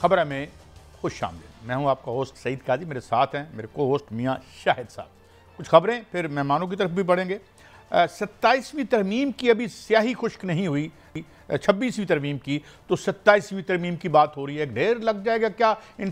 खबर में खुश आमदीद। मैं हूं आपका होस्ट सईद काजी, मेरे साथ हैं मेरे को होस्ट मियां शाहिद साहब। कुछ खबरें फिर मेहमानों की तरफ भी बढ़ेंगे। 27वीं तरमीम की अभी स्याही खुश्क नहीं हुई, 26वीं तरमीम की, तो 27वीं तरमीम की बात हो रही है। ढेर लग जाएगा क्या इन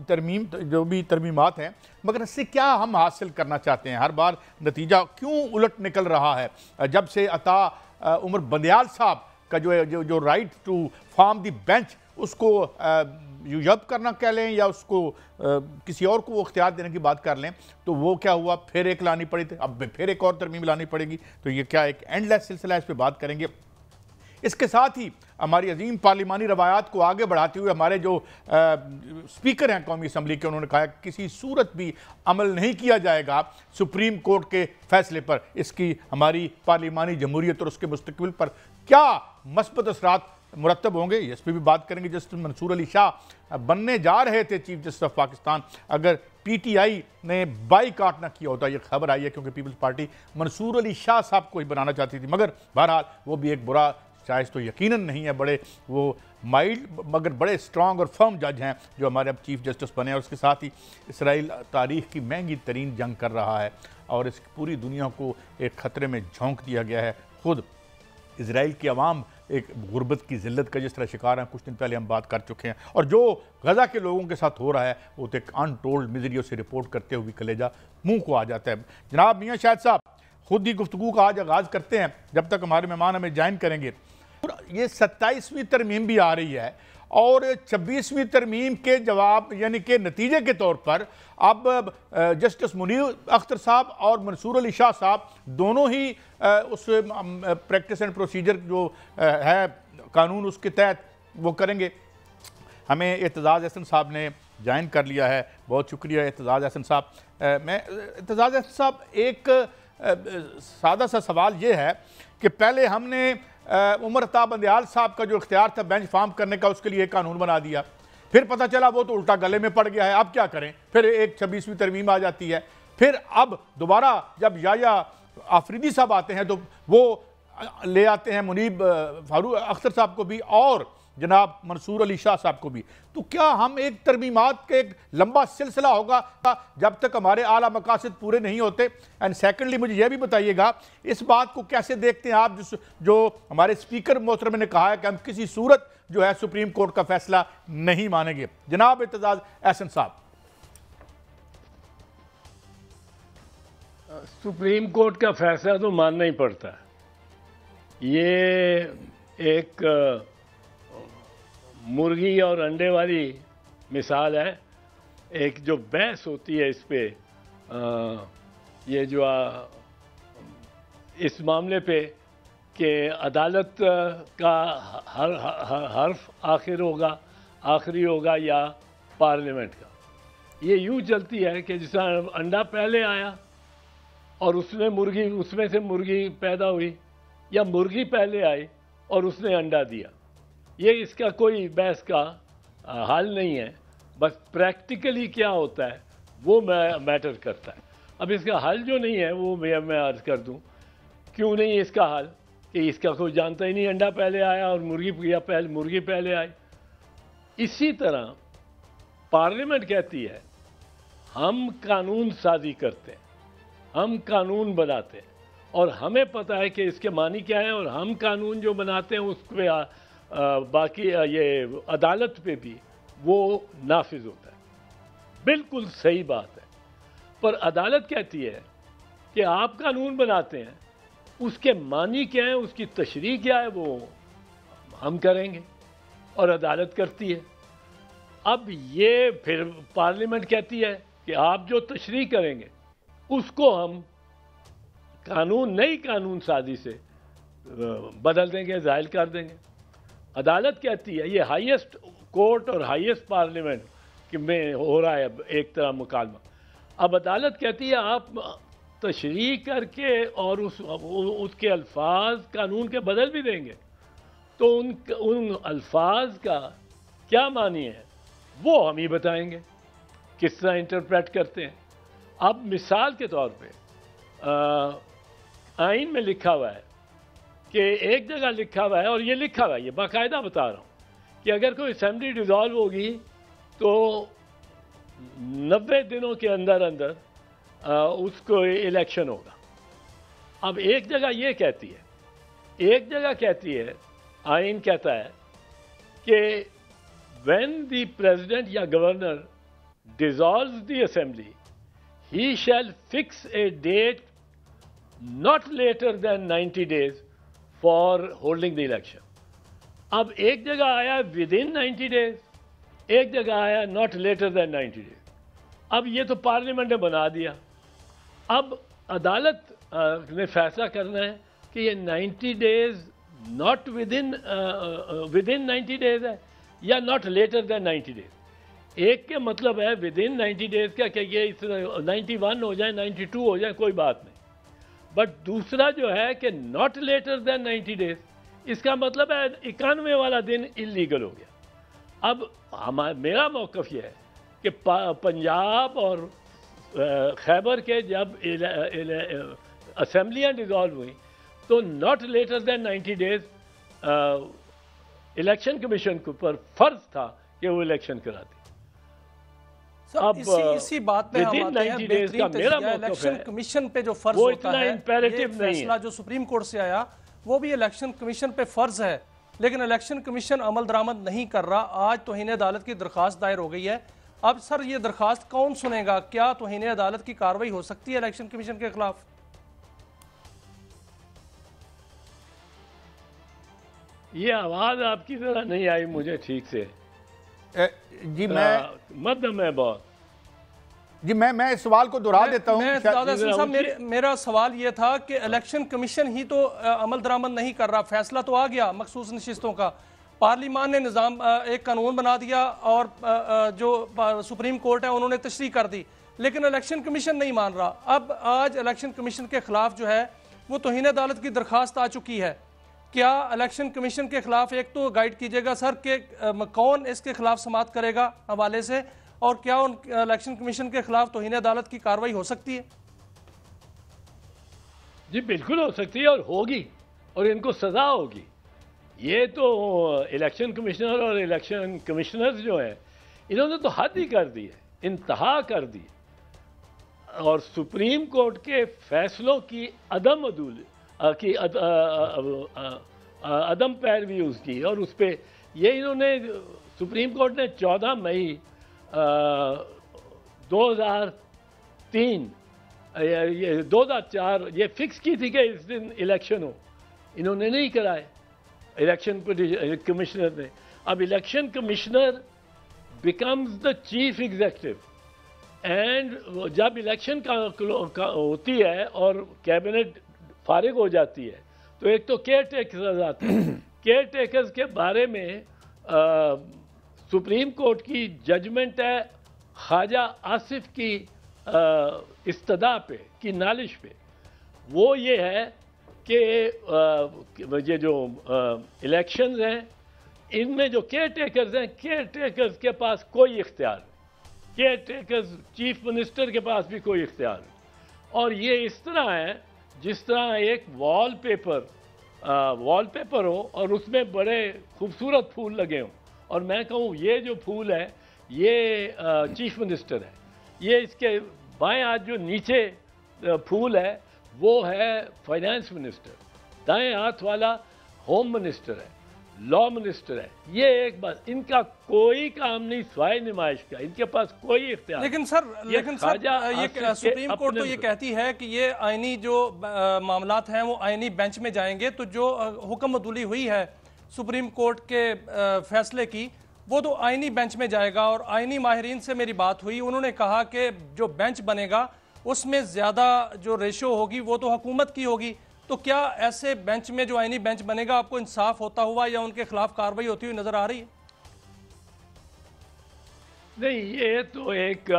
तरमीम जो भी तरमीमात हैं, मगर इससे क्या हम हासिल करना चाहते हैं? हर बार नतीजा क्यों उलट निकल रहा है? जब से अता उमर बंदयाल साहब का जो right to form the bench उसको यूजब करना कह लें या उसको किसी और को वो अख्तियार देने की बात कर लें, तो वो क्या हुआ, फिर एक लानी पड़ी थी, अब फिर एक और तरमीम लानी पड़ेगी। तो ये क्या एक एंडलेस सिलसिला है, इस पर बात करेंगे। इसके साथ ही हमारी अजीम पार्लिमानी रवायात को आगे बढ़ाते हुए हमारे जो स्पीकर हैं कौमी असम्बली के, उन्होंने कहा किसी सूरत भी अमल नहीं किया जाएगा सुप्रीम कोर्ट के फैसले पर। इसकी हमारी पार्लिमानी जमहूरियत और उसके मुस्तकबिल पर क्या मस्बत असरात मुरतब होंगे, इस पर भी बात करेंगे। जस्टिस मंसूर अली शाह बनने जा रहे थे चीफ जस्टिस ऑफ पाकिस्तान, अगर पीटीआई ने बाईकाट ना किया होता। ये खबर आई है क्योंकि पीपल्स पार्टी मंसूर अली शाह साहब को ही बनाना चाहती थी, मगर बहरहाल वो भी एक बुरा चाइस तो यकीनन नहीं है। बड़े वो माइल्ड मगर बड़े स्ट्रॉन्ग और फर्म जज हैं जो हमारे अब चीफ जस्टिस बने। और उसके साथ ही इसराइल तारीख की महंगी तरीन जंग कर रहा है और इस पूरी दुनिया को एक ख़तरे में झोंक दिया गया है। खुद इसराइल की आवाम एक गुर्बत की ज़िल्लत का जिस तरह शिकार हैं, कुछ दिन पहले हम बात कर चुके हैं। और जो गज़ा के लोगों के साथ हो रहा है वो तो एक अनटोल्ड मिजरियों से रिपोर्ट करते हुए कलेजा मुंह को आ जाता है। जनाब मियां शाहिद साहब खुद ही गुफ्तगू का आज आगाज़ करते हैं, जब तक हमारे मेहमान हमें ज्वाइन करेंगे। ये 27वीं तरमीम भी आ रही है और 26वीं तरमीम के जवाब यानी कि नतीजे के तौर पर अब जस्टिस मुनीर अख्तर साहब और मंसूर अली शाह साहब दोनों ही उस प्रैक्टिस एंड प्रोसीजर जो है कानून उसके तहत वो करेंगे। हमें एतजाज़ हसन साहब ने ज्वाइन कर लिया है, बहुत शुक्रिया एतजाज़ हसन साहब। मैं एतजाज़ हसन साहब एक सादा सा सवाल ये है कि पहले हमने उमर अता बंदयाल साहब का जो इख्तियार था बेंच फार्म करने का, उसके लिए कानून बना दिया, फिर पता चला वो तो उल्टा गले में पड़ गया है। अब क्या करें? फिर एक 26वीं तरमीम आ जाती है। फिर अब दोबारा जब या आफरीदी साहब आते हैं तो वो ले आते हैं मुनीब फारूक अख्तर साहब को भी और जनाब मंसूर अली शाह साहब को भी। तो क्या हम एक तरमीमात के एक लंबा सिलसिला होगा जब तक हमारे आला मकासद पूरे नहीं होते? एंड सेकेंडली मुझे यह भी बताइएगा इस बात को कैसे देखते हैं आप जो हमारे स्पीकर मोहतरम ने कहा है कि हम किसी सूरत जो है सुप्रीम कोर्ट का फैसला नहीं मानेंगे। जनाब एतजाज़ हसन साहब। सुप्रीम कोर्ट का फैसला तो मानना ही पड़ता है। ये एक मुर्गी और अंडे वाली मिसाल है। एक जो बहस होती है इस पे ये जो इस मामले पे कि अदालत का हर्फ आखिरी होगा या पार्लियामेंट का, ये यूँ चलती है कि जिस अंडा पहले आया और उसमें से मुर्गी पैदा हुई, या मुर्गी पहले आई और उसने अंडा दिया। ये इसका कोई बहस का हल नहीं है। बस प्रैक्टिकली क्या होता है वो मैटर करता है। अब इसका हल जो नहीं है वो मैं अर्ज कर दूं क्यों नहीं इसका हल, कि इसका कोई जानता ही नहीं अंडा पहले आया और मुर्गी पहले आई। इसी तरह पार्लियामेंट कहती है हम कानून साजी करते हैं, हम कानून बनाते हैं और हमें पता है कि इसके मानी क्या है, और हम कानून जो बनाते हैं उस पर बाकी ये अदालत पे भी वो नाफिज होता है। बिल्कुल सही बात है। पर अदालत कहती है कि आप कानून बनाते हैं, उसके मानी क्या है, उसकी तशरीह क्या है, वो हम करेंगे और अदालत करती है। अब ये फिर पार्लियामेंट कहती है कि आप जो तशरीह करेंगे उसको हम नई कानून साजी से बदल देंगे, ज़ाहिल कर देंगे। अदालत कहती है, ये हाईएस्ट कोर्ट और हाईएस्ट पार्लियामेंट कि में हो रहा है एक तरह मुकालमा। अब अदालत कहती है आप तशरीह करके और उसके अल्फाज कानून के बदल भी देंगे, तो उन अल्फाज का क्या मानी है वो हम ही बताएंगे, किस तरह इंटरप्रेट करते हैं। अब मिसाल के तौर पे आइन में लिखा हुआ है कि एक जगह लिखा हुआ है, और ये लिखा हुआ है, ये बाकायदा बता रहा हूँ कि अगर कोई असेंबली डिज़ोल्व होगी तो 90 दिनों के अंदर अंदर उसको इलेक्शन होगा। अब एक जगह ये कहती है, एक जगह कहती है, आइन कहता है कि व्हेन द प्रेसिडेंट या governor dissolves the assembly, he shall fix a date not later than 90 days for holding the election. अब एक जगह आया within 90 days, एक जगह आया not later than 90 days. अब ये तो पार्लियामेंट ने बना दिया। अब अदालत ने फैसला करना है कि ये 90 डेज नॉट विदिन 90 डेज है या नॉट लेटर देन 90 डेज। एक के मतलब है विदिन 90 डेज का कि ये 91 हो जाए 92 हो जाए कोई बात नहीं, बट दूसरा जो है कि नॉट लेटर देन 90 डेज, इसका मतलब है 91 वाला दिन इलीगल हो गया। अब मेरा मौक़िफ़ ये है कि पंजाब और खैबर के जब असेंबलियाँ डिज़ोल्व हुई तो not later than 90 days election commission के ऊपर फ़र्ज था कि वो इलेक्शन कराती। अब इसी बात पे हम आते हैं, बेहतरीन तजज़िया इलेक्शन कमीशन पे जो फर्ज होता है, ये फैसला जो सुप्रीम कोर्ट से आया वो भी इलेक्शन कमीशन पे फर्ज है, लेकिन इलेक्शन कमीशन अमल दरामद नहीं कर रहा। आज तौहीन अदालत की दरख्वास्त दायर हो गई है। अब सर ये दरख्वास्त कौन सुनेगा? क्या तौहीन अदालत की कार्रवाई हो सकती है इलेक्शन कमीशन के खिलाफ? ये आवाज आपकी तरह नहीं आई मुझे ठीक से। जी मैं मध्यम है बहुत। जी मैं इस सवाल को दोहरा देता हूँ। साहब मेरा सवाल ये था कि इलेक्शन कमीशन ही तो अमल दरामद नहीं कर रहा। फैसला तो आ गया मखसूस नशिस्तों का, पार्लियामान ने निज़ाम एक कानून बना दिया और जो सुप्रीम कोर्ट है उन्होंने तशरीह कर दी, लेकिन इलेक्शन कमीशन नहीं मान रहा। अब आज इलेक्शन कमीशन के खिलाफ जो है वो तौहीन अदालत की दरख्वास्त आ चुकी है। क्या इलेक्शन कमीशन के खिलाफ एक तो गाइड कीजिएगा सर कि कौन इसके खिलाफ समाअत करेगा हवाले से, और क्या उन इलेक्शन कमीशन के खिलाफ तौहीन अदालत की कार्रवाई हो सकती है? जी बिल्कुल हो सकती है और होगी, और इनको सजा होगी। ये तो इलेक्शन कमिश्नर और इलेक्शन कमिश्नर्स जो हैं इन्होंने तो हद ही कर दी है, इंतहा कर दी, और सुप्रीम कोर्ट के फैसलों की अदम पैरवी उसकी, और उस पर ये इन्होंने सुप्रीम कोर्ट ने 14 मई 2003 ये 2004 ये फिक्स की थी कि इस दिन इलेक्शन हो, इन्होंने नहीं कराए इलेक्शन कमिश्नर ने। अब election commissioner becomes the chief executive, and जब इलेक्शन का होती है और कैबिनेट फारिग हो जाती है तो एक तो केयर टेकर्स आते हैं। केयर टेकर्स के बारे में सुप्रीम कोर्ट की जजमेंट है ख्वाजा आसिफ की इस्तदा पे की नालिश पे, वो ये है कि ये जो इलेक्शंस हैं इनमें जो केयर टेकर्स हैं, केयर टेकर्स के पास कोई इख्तियार नहीं, केयर टेकर्स चीफ मिनिस्टर के पास भी कोई इख्तियार नहीं। और ये इस तरह है जिस तरह एक वॉलपेपर हो और उसमें बड़े खूबसूरत फूल लगे हों, और मैं कहूँ ये जो फूल है ये चीफ मिनिस्टर है, ये इसके बाएं हाथ जो नीचे फूल है वो है फाइनेंस मिनिस्टर, दाएं हाथ वाला होम मिनिस्टर है, लॉ मिनिस्टर है। ये एक बात, इनका कोई काम नहीं सिवाय नुमाइश का, इनके पास कोई इख्तियार। लेकिन सर ये सुप्रीम कोर्ट तो ये कहती है कि ये आईनी जो मामलात हैं वो आईनी बेंच में जाएंगे, तो जो हुक्म अदूली हुई है सुप्रीम कोर्ट के फैसले की वो तो आईनी बेंच में जाएगा। और आईनी माहिरीन से मेरी बात हुई, उन्होंने कहा कि जो बेंच बनेगा उसमें ज़्यादा जो रेशो होगी वो तो हुकूमत की होगी। तो क्या ऐसे बेंच में जो आईनी बेंच बनेगा आपको इंसाफ होता हुआ या उनके खिलाफ कार्रवाई होती हुई नजर आ रही है? नहीं, ये तो एक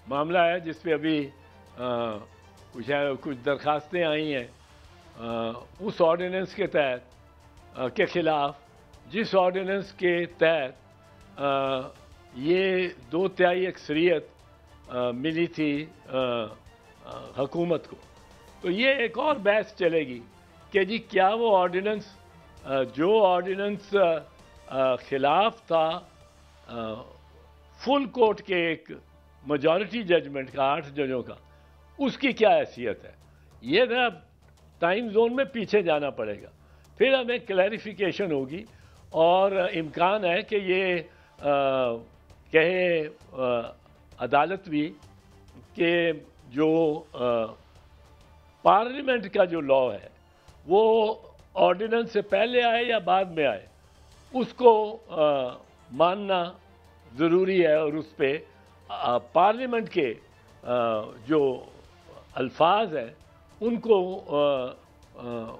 मामला है जिस पे अभी कुछ दरखास्तें आई हैं उस ऑर्डिनेंस के तहत के खिलाफ, जिस ऑर्डिनेंस के तहत ये 2/3 अक्सरियत मिली थी हुकूमत को। तो ये एक और बहस चलेगी कि जी क्या वो ऑर्डिनेंस जो ऑर्डिनेंस खिलाफ था फुल कोर्ट के एक मेजॉरिटी जजमेंट का, 8 जजों का, उसकी क्या हैसियत है? ये ना टाइम जोन में पीछे जाना पड़ेगा, फिर हमें क्लैरिफिकेशन होगी और इम्कान है कि ये कहे अदालत भी कि जो पार्लियामेंट का जो लॉ है वो ऑर्डिनेंस से पहले आए या बाद में आए, उसको मानना ज़रूरी है और उस पर पार्लियामेंट के जो अल्फाज हैं उनको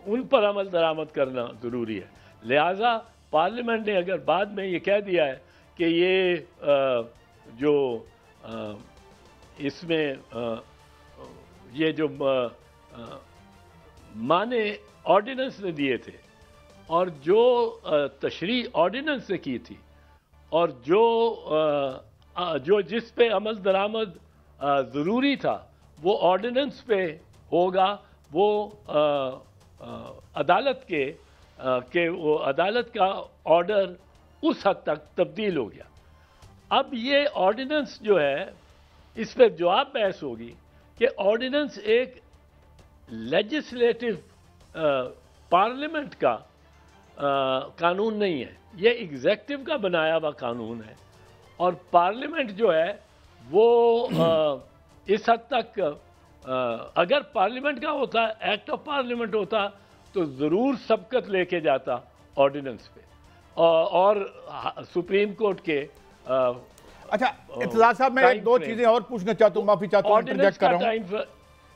उन पर अमल दरामद करना ज़रूरी है। लिहाजा पार्लियामेंट ने अगर बाद में ये कह दिया है कि ये जो इसमें ये जो माने ऑर्डिनेंस ने दिए थे और जो तशरीह ऑर्डिनेंस से की थी और जो जिस पे अमल दरामद ज़रूरी था वो ऑर्डिनेंस पे होगा, वो अदालत के वो अदालत का ऑर्डर उस हद तक तब्दील हो गया। अब ये ऑर्डिनेंस जो है इस पर जवाब बहस होगी कि ऑर्डिनेंस एक लेजिस्लेटिव पार्लियामेंट का कानून नहीं है, ये एग्जेक्टिव का बनाया हुआ कानून है और पार्लियामेंट जो है वो इस हद तक अगर पार्लियामेंट का होता, एक्ट ऑफ पार्लियामेंट होता तो ज़रूर सबकत लेके जाता ऑर्डिनेंस पे और सुप्रीम कोर्ट के अच्छा इत्तज़ार साहब, मैं दो चीज़ें और पूछना चाहता हूँ, माफ़ी चाहता हूँ, इंटरजेक्ट कर रहा हूँ।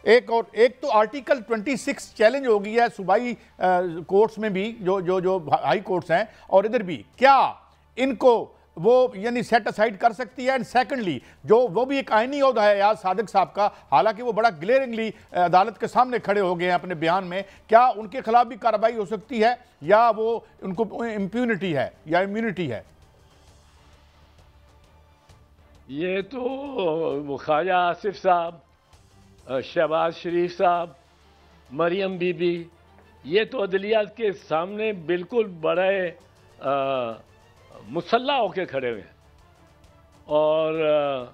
एक तो आर्टिकल 26 चैलेंज हो गई है सूबाई कोर्ट्स में भी, जो हाई कोर्ट्स हैं, और इधर भी, क्या इनको वो यानी सेट असाइड कर सकती है? एंड सेकंडली जो वो भी एक आईनी ओहदा है यार सादिक साहब का, हालांकि वो बड़ा ग्लेयरिंगली अदालत के सामने खड़े हो गए हैं अपने बयान में, क्या उनके खिलाफ भी कार्रवाई हो सकती है या वो उनको इम्प्यूनिटी है या इम्यूनिटी है? ये तो वो ख्वाजा आसिफ साहब, शहबाज शरीफ साहब, मरियम बीबी, ये तो अदलियात के सामने बिल्कुल बड़े मुसल्ला होके खड़े हुए हैं और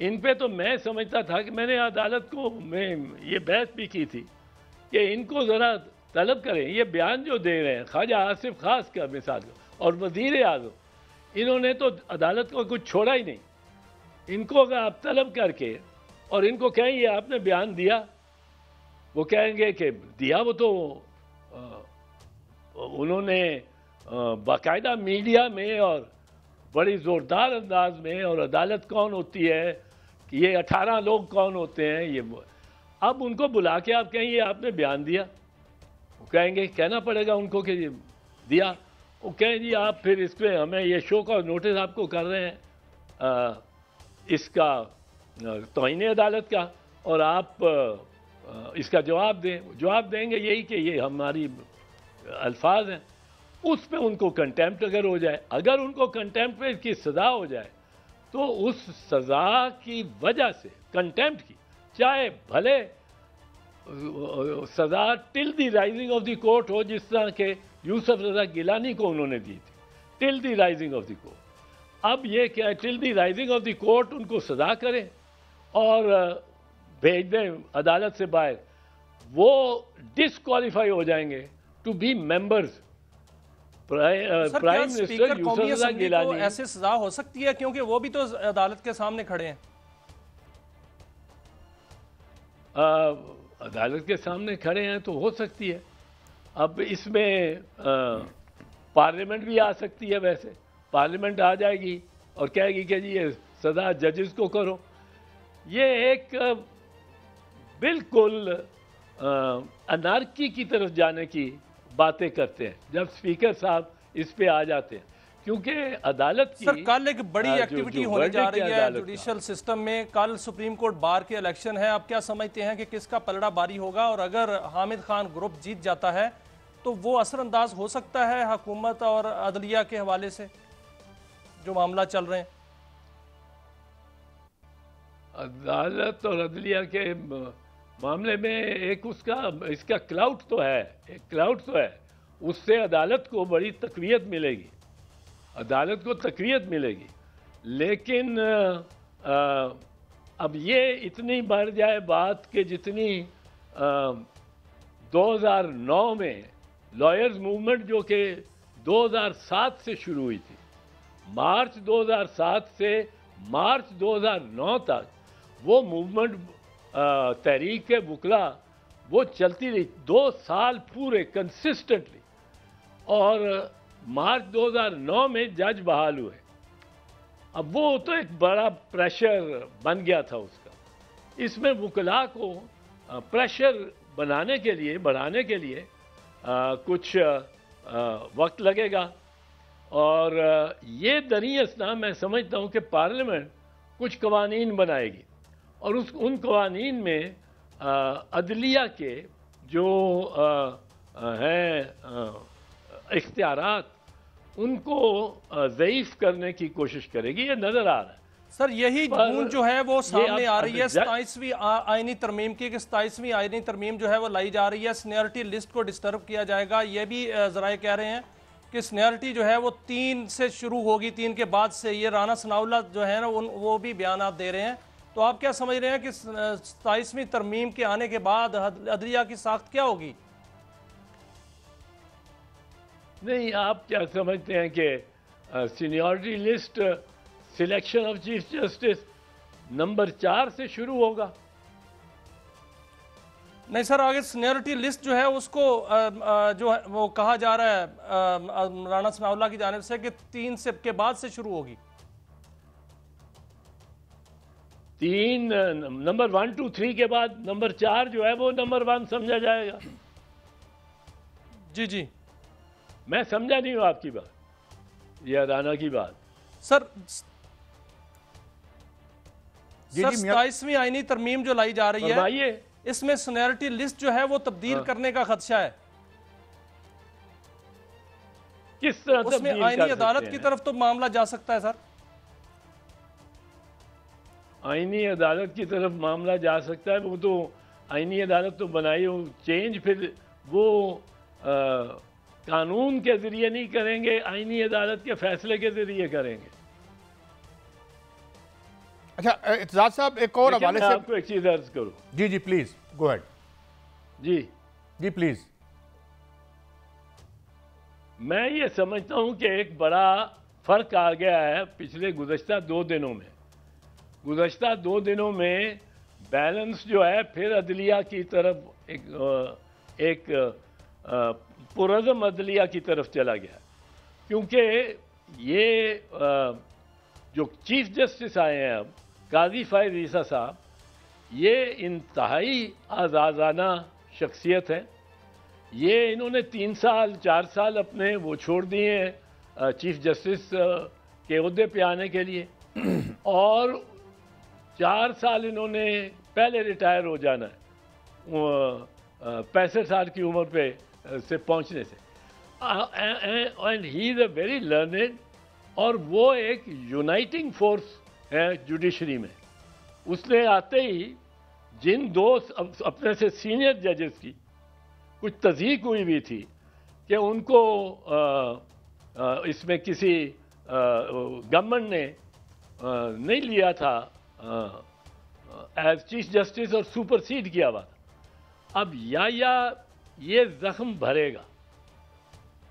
इन पे तो मैं समझता था कि मैंने अदालत को मैं ये बहस भी की थी कि इनको ज़रा तलब करें, ये बयान जो दे रहे हैं ख्वाजा आसिफ खास का मिसाल और वज़ीर आज़म, इन्होंने तो अदालत को कुछ छोड़ा ही नहीं। इनको अगर आप तलब करके और इनको कहेंगे आपने बयान दिया, वो कहेंगे कि दिया, वो तो उन्होंने बाकायदा मीडिया में और बड़ी ज़ोरदार अंदाज में, और अदालत कौन होती है कि ये 18 लोग कौन होते हैं, ये अब उनको बुला के आप कहेंगे आपने बयान दिया, वो कहेंगे, कहना पड़ेगा उनको कि दिया, वो कहें जी आप फिर इस पर हमें ये शो का नोटिस आपको कर रहे हैं इसका तौहीन अदालत का, और आप इसका जवाब दें। जवाब देंगे यही कि ये हमारी अल्फाज हैं, उस पे उनको कंटेम्प्ट अगर हो जाए, अगर उनको कंटेम्प्ट की सज़ा हो जाए तो उस सज़ा की वजह से कंटेम्प्ट की, चाहे भले सज़ा till the rising of the court हो, जिस तरह के यूसुफ रज़ा गिलानी को उन्होंने दी थी, till the rising of the court. अब ये क्या है, till the rising of the court उनको सज़ा करें और भेज दें अदालत से बाहर, वो डिसक्वालीफाई हो जाएंगे to be members. Prime minister Yousuf Raza Gilani, ऐसे सजा हो सकती है क्योंकि वो भी तो अदालत के सामने खड़े हैं। अदालत के सामने खड़े हैं तो हो सकती है। अब इसमें पार्लियामेंट भी आ सकती है, वैसे पार्लियामेंट आ जाएगी और कहेगी कि जी ये सज़ा जजेस को करो। ये एक बिल्कुल अनार्की की तरफ जाने की बातें करते हैं जब स्पीकर साहब इस पे आ जाते हैं, क्योंकि अदालत की सर कल एक बड़ी एक्टिविटी होने जा रही है जुडिशल सिस्टम में। कल सुप्रीम कोर्ट बार के इलेक्शन है, आप क्या समझते हैं कि किसका पलड़ा बारी होगा? और अगर हामिद खान ग्रुप जीत जाता है तो वो असरअंदाज हो सकता है हुकूमत और अदलिया के हवाले से जो मामला चल रहे हैं? अदालत और अदलिया के मामले में एक इसका क्लाउड तो है, एक क्लाउड तो है, उससे अदालत को बड़ी तकवीयत मिलेगी अदालत को तकरीयत मिलेगी। लेकिन अब ये इतनी बढ़ जाए बात कि जितनी 2009 में लॉयर्स मूवमेंट जो कि 2007 से शुरू हुई थी, मार्च 2007 से मार्च 2009 तक वो मूवमेंट तहरीक वकला वो चलती रही 2 साल पूरे कंसिस्टेंटली, और मार्च 2009 में जज बहाल हुए। अब वो तो एक बड़ा प्रेशर बन गया था उसका। इसमें वकला को प्रेशर बनाने के लिए, बढ़ाने के लिए कुछ वक्त लगेगा, और ये दरी असना मैं समझता हूँ कि पार्लियामेंट कुछ कवानीन बनाएगी, और उन कवानीन में अदलिया के जो हैं इख्तियारात, उनको ज़ईफ़ करने की कोशिश करेगी। ये नज़र आ रहा है। सर यही गूंज जो है वो सामने आ रही है 27वीं आईनी तरमीम की, कि 27वीं आईनी तरमीम जो है वो लाई जा रही है, सीनियरिटी लिस्ट को डिस्टर्ब किया जाएगा। ये भी ज़राए कह रहे हैं कि सीनियरिटी जो है वो 3 से शुरू होगी, 3 के बाद से। ये राना सनाउल्लाह जो है ना वो भी बयान दे रहे हैं। तो आप क्या समझ रहे हैं कि 27वीं तरमीम के आने के बाद अदलिया की साख्त क्या होगी? नहीं, आप क्या समझते हैं कि seniority list selection of chief justice number 4 से शुरू होगा? नहीं सर, आगे सीनियरिटी लिस्ट जो है उसको जो है वो कहा जा रहा है राना सनाउल्लाह की जानिब से कि 3 से के बाद से शुरू होगी। 3 नंबर 1, 2, 3 के बाद नंबर 4 जो है वो नंबर 1 समझा जाएगा। जी जी, मैं समझा नहीं हूँ आपकी बात, या राना की बात। सर 27वीं आईनी तरमीम जो लाई जा रही है, इसमें सीनियरिटी लिस्ट जो है वो तब्दील करने का खदशा है। किस तरह उसमें आईनी अदालत की तरफ तो मामला जा सकता है सर। आईनी अदालत की तरफ मामला जा सकता है। वो तो आईनी अदालत तो बनाई हो, चेंज फिर वो कानून के जरिए नहीं करेंगे, आईनी अदालत के फैसले के जरिए करेंगे। अच्छा इत्तेजाज साहब, एक और हवाले से आपको एक चीज अर्ज करूं। जी जी प्लीज गो अहेड। जी जी प्लीज। मैं ये समझता हूं कि एक बड़ा फर्क आ गया है पिछले गुज़श्ता 2 दिनों में। गुज़श्ता 2 दिनों में बैलेंस जो है फिर अदलिया की तरफ एक पुरज़म अदलिया की तरफ चला गया, क्योंकि ये जो चीफ जस्टिस आए हैं अब, काजी फ़ाइज़ ईसा साहब, ये इंतहाई आज़ादाना शख्सियत है। ये इन्होंने 3 साल 4 साल अपने वो छोड़ दिए हैं चीफ जस्टिस के ओहदे पे आने के लिए, और 4 साल इन्होंने पहले रिटायर हो जाना है 65 साल की उम्र पे से पहुंचने से। And he is a very learned, और वो एक यूनाइटिंग फोर्स है जुडिशरी में। उसने आते ही जिन 2 अपने से सीनियर जजेस की कुछ तज़हीक हुई भी थी कि उनको इसमें किसी गवर्नमेंट ने नहीं लिया था एज चीफ जस्टिस और सुपरसीड किया हुआ था, अब या ये जख्म भरेगा।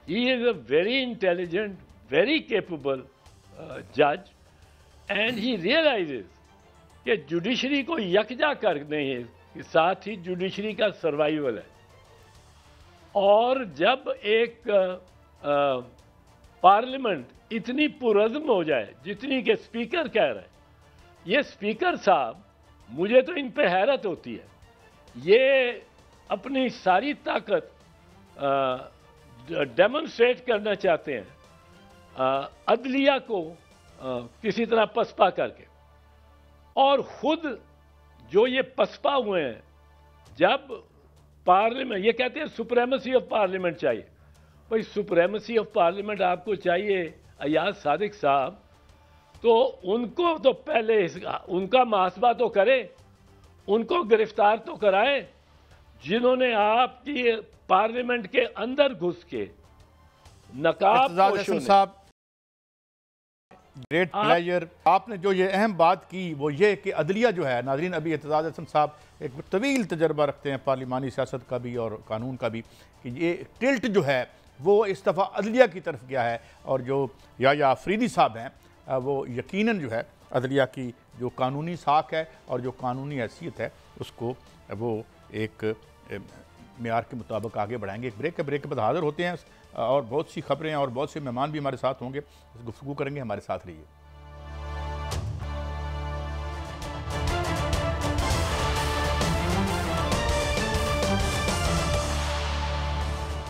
He is a very intelligent, very capable जज, एंड ही रियलाइजेज कि जुडिशरी को यकजा करने के साथ ही जुडिशरी का सर्वाइवल है। और जब एक पार्लियामेंट इतनी पुरज़म हो जाए जितनी के स्पीकर कह रहे हैं, ये स्पीकर साहब, मुझे तो इन पे हैरत होती है। ये अपनी सारी ताकत डेमोन्स्ट्रेट करना चाहते हैं अदलिया को किसी तरह पसपा करके, और खुद जो ये पसपा हुए हैं, जब पार्लियामेंट, ये कहते हैं सुप्रेमेसी ऑफ पार्लियामेंट चाहिए। भाई सुप्रेमेसी ऑफ पार्लियामेंट आपको चाहिए अयाज सादिक साहब, तो उनको तो पहले उनका मुहासबा तो करें, उनको गिरफ्तार तो कराएं जिन्होंने आपकी पार्लियामेंट के अंदर घुस के नकाब साहब ग्रेट प्लेजर। आपने जो ये अहम बात की वो ये कि अदलिया जो है, नाज़रीन अभी एतजाज़ हसन साहब एक तवील तजर्बा रखते हैं पार्लिमानी सियासत का भी और कानून का भी, कि ये टिल्ट जो है वो इस दफ़ा अदलिया की तरफ गया है, और जो या अफरीदी साहब हैं वो यकीनन जो है अदलिया की जो कानूनी साख है और जो कानूनी हैसियत है उसको वो एक मेयार के मुताबिक आगे बढ़ाएंगे। एक ब्रेक के बाद हाज़िर होते हैं और बहुत सी खबरें और बहुत से मेहमान भी हमारे साथ होंगे, गुफ्तगू करेंगे। हमारे साथ रहिए।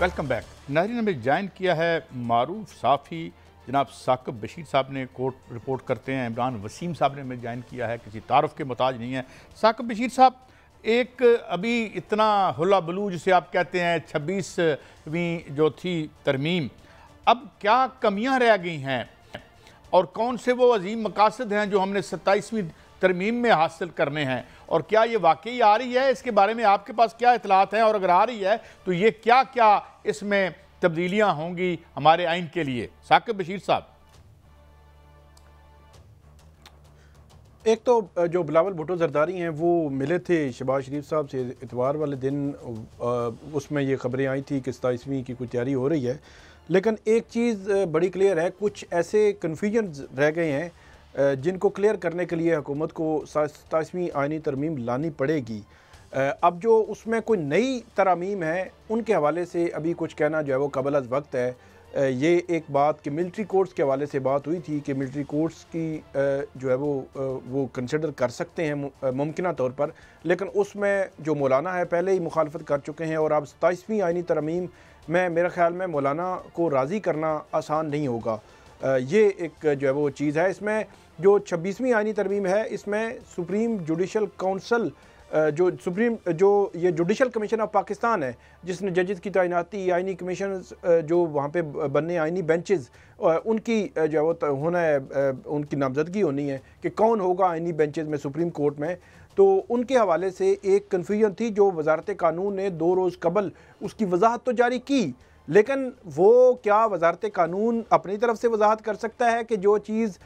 Welcome back. नाज़रीन, हमें ज्वाइन किया है मारूफ साफ़ी जनाब साकिब बशीर साहब ने, कोर्ट रिपोर्ट करते हैं। इमरान वसीम साहब ने हमें ज्वाइन किया है, किसी तारुफ के मोहताज नहीं है। साकिब बशीर साहब, एक अभी इतना हुला बलू जिसे आप कहते हैं 26वीं जो थी तरमीम, अब क्या कमियां रह गई हैं और कौन से वो अजीम मकासद हैं जो हमने 27वीं तरमीम में हासिल करने हैं, और क्या ये वाकई आ रही है? इसके बारे में आपके पास क्या इतलात हैं, और अगर आ रही है तो ये क्या क्या इसमें तब्दीलियां होंगी हमारे आइन के लिए? साकिब बशीर साहब। एक तो जो बिलावल भुट्टो जरदारी हैं वो मिले थे शहबाज शरीफ साहब से इतवार वाले दिन, उसमें ये खबरें आई थी कि 27वीं की कोई तैयारी हो रही है, लेकिन एक चीज़ बड़ी क्लियर है, कुछ ऐसे कन्फ्यूजन रह गए हैं जिनको क्लियर करने के लिए हुकूमत को 27वीं आइनी तरमीम लानी पड़ेगी। अब जो उसमें कोई नई तरमीम है उनके हवाले से अभी कुछ कहना जो है वो कबल अज़ वक्त है। ये एक बात कि मिलिट्री कोर्ट्स के हवाले से बात हुई थी कि मिलिट्री कोर्ट्स की जो है वो कंसिडर कर सकते हैं मुमकिन तौर पर, लेकिन उसमें जो मौलाना है पहले ही मुखालफत कर चुके हैं, और अब 27वीं आइनी तरमीम में मेरे ख्याल में मौलाना को राज़ी करना आसान नहीं होगा। ये एक जो है वो चीज़ है। इसमें जो 26वीं आइनी तरमीम है इसमें सुप्रीम जुडिशल काउंसिल जो ये जुडिशल कमीशन ऑफ पाकिस्तान है जिसने जजेस की तैनाती, आइनी कमीशन जो वहाँ पे बनने आइनी बेंचेस उनकी जो है वो होना है, उनकी नामजदगी होनी है कि कौन होगा आइनी बेंचेस में सुप्रीम कोर्ट में। तो उनके हवाले से एक कन्फ्यूजन थी जो वजारत कानून ने 2 रोज़ कबल उसकी वजाहत तो जारी की, लेकिन वो क्या वजारत कानून अपनी तरफ से वजाहत कर सकता है कि जो चीज़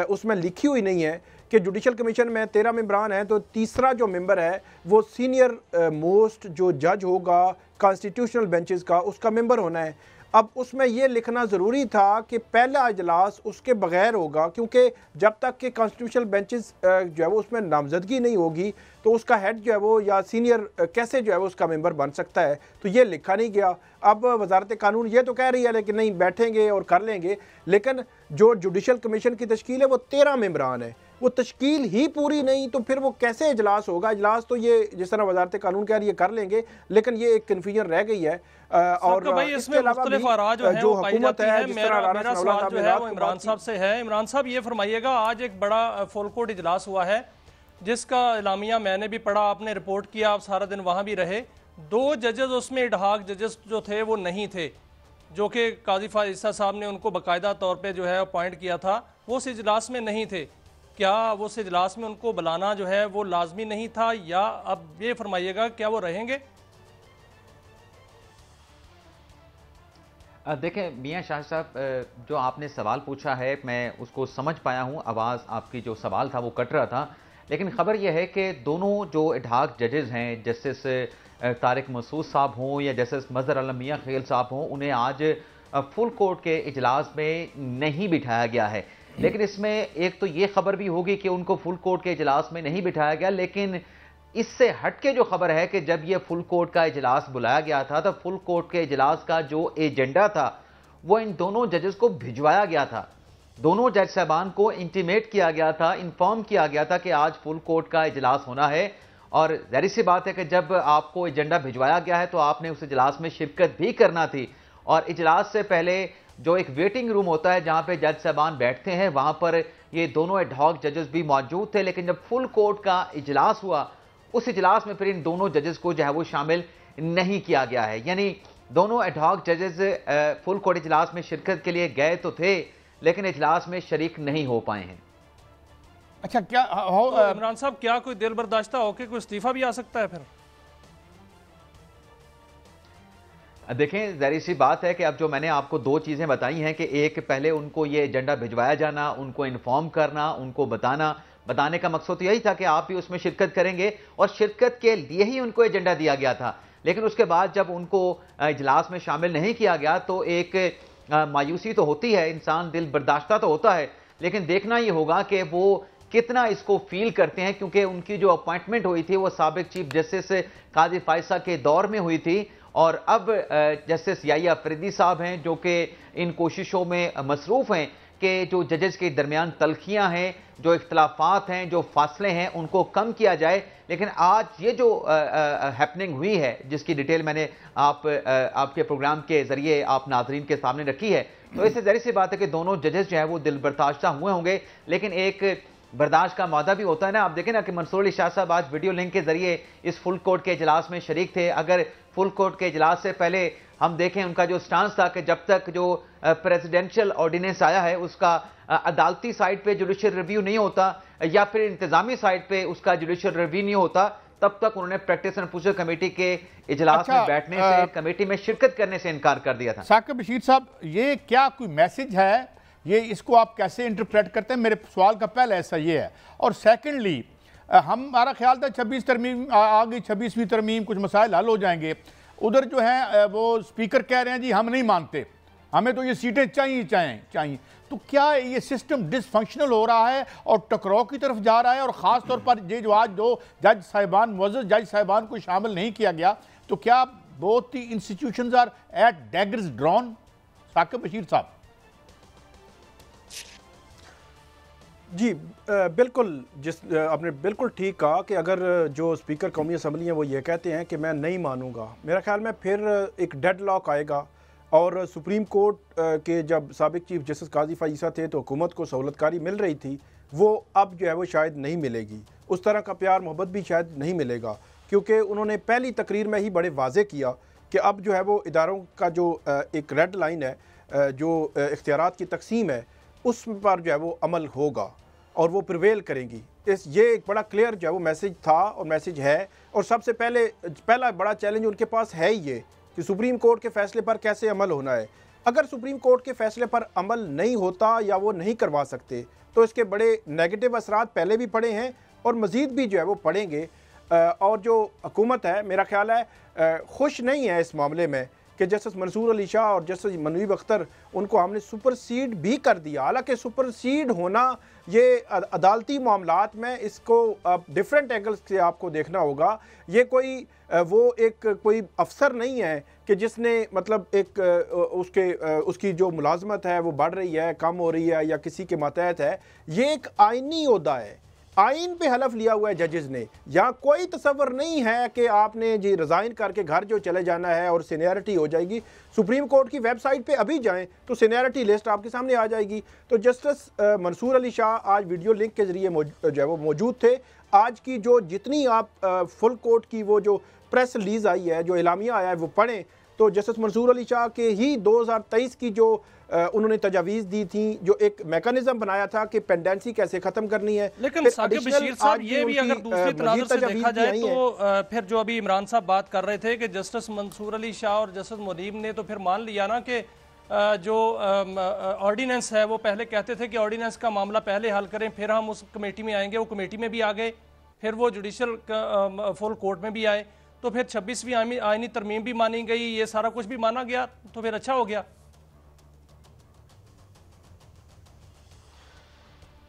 उसमें लिखी हुई नहीं है कि जुडिशल कमीशन में 13 मेंबरान हैं तो तीसरा जो मेंबर है वो सीनियर मोस्ट जो जज होगा कॉन्स्टिट्यूशनल बेंचेस का, उसका मेंबर होना है। अब उसमें ये लिखना ज़रूरी था कि पहला इजलास उसके बगैर होगा, क्योंकि जब तक कि कॉन्स्टिट्यूशनल बेंचेस जो है वो उसमें नामजदगी नहीं होगी तो उसका हेड जो है वो या सीनियर कैसे जो है वो उसका मेंबर बन सकता है, तो ये लिखा नहीं गया। अब वजारत कानून ये तो कह रही है लेकिन नहीं बैठेंगे और कर लेंगे, लेकिन जो जुडिशल कमीशन की तश्कील है वो 13 मेंबरान है, वो तश्कील ही पूरी नहीं तो फिर वो कैसे इजलास होगा? इजलास तो ये जिस तरह वजारत कानून कह रही है कर लेंगे, लेकिन ये एक कन्फ्यूजन रह गई है। और इसके अलावा जो हुकूमत है, मेरा सवाल जो है वो इमरान साहब से है। इमरान साहब ये फरमाइएगा, आज एक बड़ा फुल कोर्ट इजलास हुआ है जिसका इलामिया मैंने भी पढ़ा, आपने रिपोर्ट किया, आप सारा दिन वहाँ भी रहे। 2 जजेस उसमें इडहाक जजेस जो थे वो नहीं थे, जो कि काजी फाइज़ा साहब ने उनको बाकायदा तौर पे जो है अपॉइंट किया था, वो उस इजलास में नहीं थे। क्या वो उस इजलास में उनको बुलाना जो है वो लाजमी नहीं था, या अब ये फरमाइएगा क्या वो रहेंगे? देखें मियां शाह साहब, जो आपने सवाल पूछा है मैं उसको समझ पाया हूँ। आवाज़ आपकी जो सवाल था वो कट रहा था, लेकिन ख़बर यह है कि दोनों जो इडहाक जजेस हैं, जस्टिस तारिक मसूद साहब हों या जस्टिस मज़हर आलम मियां खेल साहब हों, उन्हें आज फुल कोर्ट के इजलास में नहीं बिठाया गया है। लेकिन इसमें एक तो ये खबर भी होगी कि उनको फुल कोर्ट के इजलास में नहीं बिठाया गया, लेकिन इससे हटके जो खबर है कि जब ये फुल कोर्ट का इजलास बुलाया गया था तो फुल कोर्ट के इजलास का जो एजेंडा था वो इन दोनों जजेस को भिजवाया गया था। दोनों जज साहबान को इंटीमेट किया गया था, इन्फॉर्म किया गया था कि आज फुल कोर्ट का इजलास होना है, और जाहिर सी बात है कि जब आपको एजेंडा भिजवाया गया है तो आपने उस इजलास में शिरकत भी करना थी। और इजलास से पहले जो एक वेटिंग रूम होता है जहां पे जज साहबान बैठते हैं, वहां पर ये दोनों एडहॉक जजेस भी मौजूद थे, लेकिन जब फुल कोर्ट का इजलास हुआ उस इजलास में फिर इन दोनों जजेस को जो है वो शामिल नहीं किया गया है। यानी दोनों एडहॉक जजेस फुल कोर्ट इजलास में शिरकत के लिए गए तो थे, लेकिन इजलास में शरीक नहीं हो पाए हैं। अच्छा, क्या तो इमरान साहब, क्या कोई दिल बर्दाश्ता होकर कोई इस्तीफा भी आ सकता है फिर? देखें, ज़ाहिर सी बात है कि अब जो मैंने आपको दो चीज़ें बताई हैं कि एक, पहले उनको ये एजेंडा भिजवाया जाना, उनको इन्फॉर्म करना, उनको बताने का मकसद तो यही था कि आप भी उसमें शिरकत करेंगे और शिरकत के लिए ही उनको एजेंडा दिया गया था। लेकिन उसके बाद जब उनको इजलास में शामिल नहीं किया गया तो एक मायूसी तो होती है, इंसान दिल बर्दाश्ता तो होता है, लेकिन देखना ये होगा कि वो कितना इसको फील करते हैं, क्योंकि उनकी जो अपॉइंटमेंट हुई थी वो साबिक चीफ जस्टिस काजी फायसा के दौर में हुई थी और अब जस्टिस याहिया अफरीदी साहब हैं जो कि इन कोशिशों में मसरूफ़ हैं कि जो जजेस के दरमियान तलखियां हैं, जो इख्तलाफात हैं, जो फासले हैं, उनको कम किया जाए। लेकिन आज ये जो हैपनिंग हुई है जिसकी डिटेल मैंने आपके प्रोग्राम के ज़रिए आप नाजरीन के सामने रखी है, तो इससे ज़ाहिर सी बात है कि दोनों जजेस जो है वो दिल बर्दाश्ता हुए होंगे, लेकिन एक बर्दाश्त का मादा भी होता है ना। आप देखें ना कि मंसूर अली शाह साहब आज वीडियो लिंक के जरिए इस फुल कोर्ट के इजलास में शरीक थे। अगर फुल कोर्ट के इजलास से पहले हम देखें उनका जो स्टांस था कि जब तक जो प्रेसिडेंशियल ऑर्डिनेंस आया है उसका अदालती साइड पे जुडिशियल रिव्यू नहीं होता या फिर इंतजामी साइड पे उसका जुडिशियल रिव्यू नहीं होता, तब तक उन्होंने प्रैक्टिस एंड प्रोसीजर कमेटी के इजलास में बैठने से, कमेटी में शिरकत करने से इनकार कर दिया था। साकिब बशीर साहब, ये क्या कोई मैसेज है, ये इसको आप कैसे इंटरप्रेट करते हैं? मेरे सवाल का पहला ऐसा ये है। और सेकेंडली, हमारा ख्याल था 26 तरमीम आ गई, 26वीं तरमीम, कुछ मसाइल हल हो जाएंगे। उधर जो है वो स्पीकर कह रहे हैं जी हम नहीं मानते, हमें तो ये सीटें चाहिए। तो क्या ये सिस्टम डिसफंक्शनल हो रहा है और टकराव की तरफ जा रहा है? और ख़ास तौर पर ये जो आज दो जज साहिबान, मुअज़्ज़ज़ जज साहिबान को शामिल नहीं किया गया, तो क्या both the institutions are at daggers drawn? Saqib Bashir साहब। जी बिल्कुल, आपने बिल्कुल ठीक कहा कि अगर जो स्पीकर कौमी असम्बली हैं वो ये कहते हैं कि मैं नहीं मानूंगा, मेरा ख्याल में फिर एक डेडलॉक आएगा और सुप्रीम कोर्ट के जब साबिक चीफ जस्टिस काजी फायसा थे तो हुकूमत को सहूलतकारी मिल रही थी, वो अब जो है वो शायद नहीं मिलेगी। उस तरह का प्यार मोहब्बत भी शायद नहीं मिलेगा, क्योंकि उन्होंने पहली तकरीर में ही बड़े वाजे किया कि अब जो है वो इदारों का जो एक रेड लाइन है, जो इख्तियारात की तकसीम है, उस पर जो है वो अमल होगा और वो प्रिवेल करेंगी। ये एक बड़ा क्लियर जो है वो मैसेज था और मैसेज है। और सबसे पहला बड़ा चैलेंज उनके पास है ये कि सुप्रीम कोर्ट के फैसले पर कैसे अमल होना है। अगर सुप्रीम कोर्ट के फैसले पर अमल नहीं होता या वो नहीं करवा सकते तो इसके बड़े नेगेटिव असरात पहले भी पड़े हैं और मज़ीद भी जो है वो पड़ेंगे। और जो हुकूमत है, मेरा ख्याल है खुश नहीं है इस मामले में कि जस्टिस मंसूर अली शाह और जस्टिस मनवीब अख्तर, उनको हमने सुपरसीड भी कर दिया। हालांकि सुपरसीड होना ये अदालती मामलात में, इसको डिफरेंट एंगल्स से आपको देखना होगा। ये कोई अफसर नहीं है कि जिसने मतलब उसकी जो मुलाजमत है वो बढ़ रही है, कम हो रही है या किसी के मातहत है। ये एक आइनी ओहदा है, आइन पे हलफ लिया हुआ है जजेस ने। यहाँ कोई तसव्वुर नहीं है कि आपने जी रिज़ाइन करके घर जो चले जाना है और सीनियरिटी हो जाएगी। सुप्रीम कोर्ट की वेबसाइट पे अभी जाएं तो सीनियरिटी लिस्ट आपके सामने आ जाएगी। तो जस्टिस मंसूर अली शाह आज वीडियो लिंक के ज़रिए जो है वो मौजूद थे। आज की जो जितनी आप फुल कोर्ट की वो जो प्रेस रिलीज़ आई है, जो एलामिया आया है, वो पढ़ें तो जस्टिस मंसूर अली शाह के ही 2023 की जो उन्होंने तजावीज़ दी थी, जो एक मैकेनिज्म बनाया था कि पेंडेंसी कैसे ख़त्म करनी है। लेकिन साकिब बशीर साहब, ये भी अगर दूसरी तनाज़ुर से देखा जाए तो फिर जो अभी इमरान साहब बात कर रहे थे कि जस्टिस मंसूर अली शाह और जस्टिस मुनीब ने तो फिर मान लिया ना कि जो ऑर्डिनेंस है वो पहले कहते थे कि ऑर्डिनेंस का मामला पहले हल करें, फिर हम उस कमेटी में आएंगे। वो कमेटी में भी आ गए, फिर वो जुडिशल फुल कोर्ट में भी आए, तो फिर 26वीं आईनी तरमीम भी मानी गई, ये सारा कुछ भी माना गया, तो फिर अच्छा हो गया।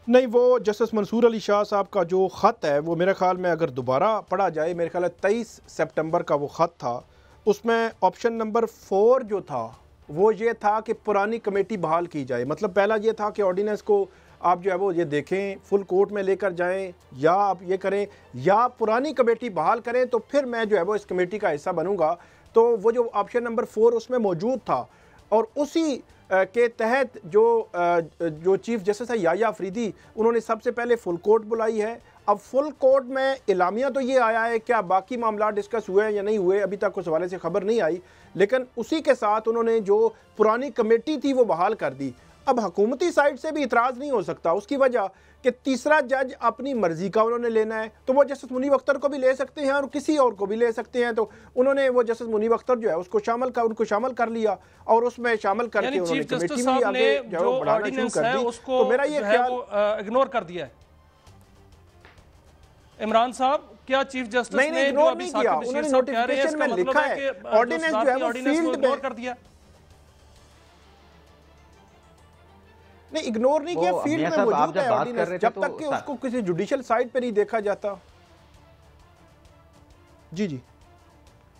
नहीं, वो जस्टिस मंसूर अली शाह साहब का जो ख़त है वो मेरे ख्याल में अगर दोबारा पढ़ा जाए, मेरे ख्याल है 23 सितंबर का वो ख़त था। उसमें ऑप्शन नंबर 4 जो था वो ये था कि पुरानी कमेटी बहाल की जाए। मतलब पहला ये था कि ऑर्डिनेंस को आप जो है वो ये देखें, फुल कोर्ट में लेकर जाएं, या आप ये करें या पुरानी कमेटी बहाल करें तो फिर मैं जो है वो इस कमेटी का हिस्सा बनूंगा। तो वो जो ऑप्शन नंबर 4 उसमें मौजूद था और उसी के तहत जो चीफ जस्टिस है याहिया अफरीदी, उन्होंने सबसे पहले फुल कोर्ट बुलाई है। अब फुल कोर्ट में इलामिया तो ये आया है, क्या बाकी मामला डिस्कस हुए हैं या नहीं हुए अभी तक उस हवाले से खबर नहीं आई, लेकिन उसी के साथ उन्होंने जो पुरानी कमेटी थी वो बहाल कर दी। अब हुकूमती साइड से भी इतराज़ नहीं हो सकता, उसकी वजह कि तीसरा जज अपनी मर्जी का उन्होंने लेना है, तो वो जस्टिस मुनीब अख्तर को भी ले सकते हैं और किसी और को भी ले सकते हैं। तो उन्होंने वो जस्टिस मुनीब अख्तर जो है उसको उनको शामिल कर लिया और उसमें शामिल करके उन्होंने कमेटी में आगे जो बढ़ाना शुरू कर दी। तो मेरा ये ख्याल इग्नोर कर दिया है इमरान साहब। क्या चीफ जस्टिस ने इग्नोर नहीं किया, उन्होंने नोटिफिकेशन में लिखा है ऑर्डिनेंस जो है वो फील्ड में कर दिया। नहीं, इग्नोर नहीं किया, फील्ड में मौजूद है ऑर्डिनेंस, जब तक कि उसको किसी जुडिशियल साइड पर नहीं देखा जाता। जी जी